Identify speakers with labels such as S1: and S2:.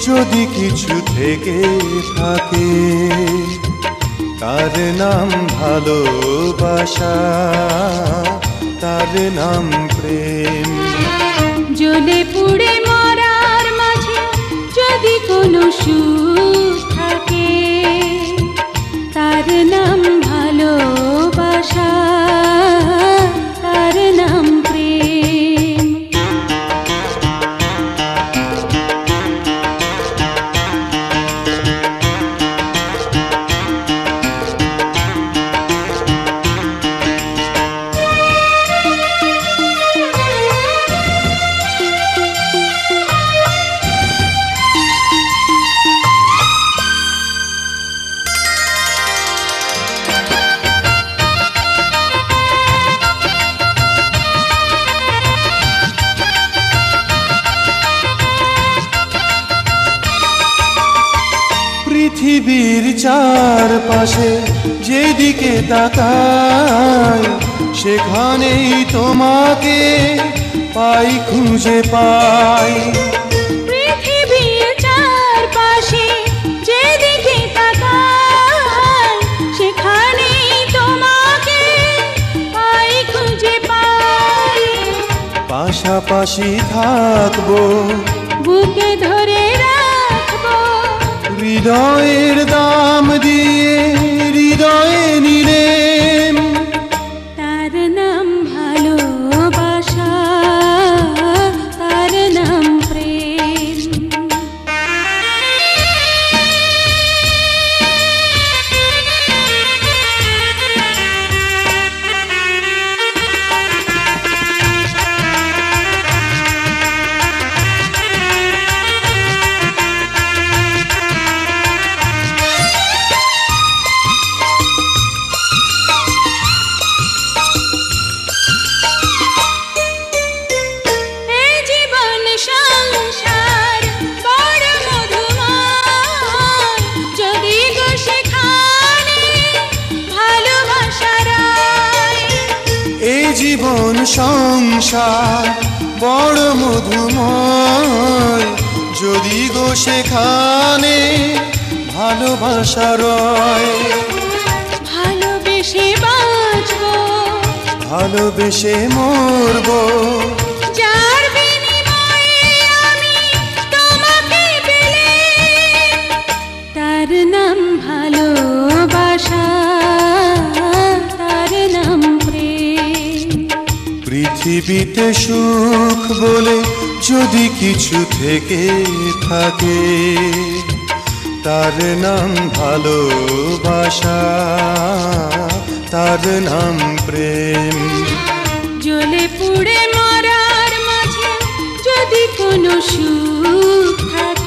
S1: যদি কিছু থেকে থাকে, তার নাম ভালোবাসা, তার নাম প্রেম।
S2: জ্বলে পুড়ে মরার মাঝে যদি কোনো সুখ থাকে, তার নাম ভালোবাসা, তার নাম প্রেম।
S1: পৃথিবীর চারপাশে যেদিকে তাকাই, সেখানেই তোমাকে পাই, খুঁজে পাই।
S2: পৃথিবীর চারপাশে যেদিকে তাকাই, সেখানেই তোমাকে পাই, খুঁজে পাই।
S1: পাশাপাশি থাকবো,
S2: বুকে ধরে রাখবো,
S1: হৃদয়ের দাম দিয়ে হৃদয়ে নিলেম।
S2: তার নাম ভালোবাসা, তার নাম প্রেম।
S1: জীবন সংসার বড় মধুময়, যদি গো সেখানে ভালোবাসা রয়।
S2: ভালোবেসে বাঁচবো,
S1: ভালোবেসে মরবো,
S2: যার বিনিময়ে আমি তোমাকে পেলে, তার নাম ভালোবাসা, তার নাম প্রেম।
S1: পৃথিবীতে সুখ বলে যদি কিছু থেকে থাকে, তার নাম ভালোবাসা, তার নাম প্রেম।
S2: জ্বলে পুড়ে মরার মাঝে যদি কোনো সুখ থাকে,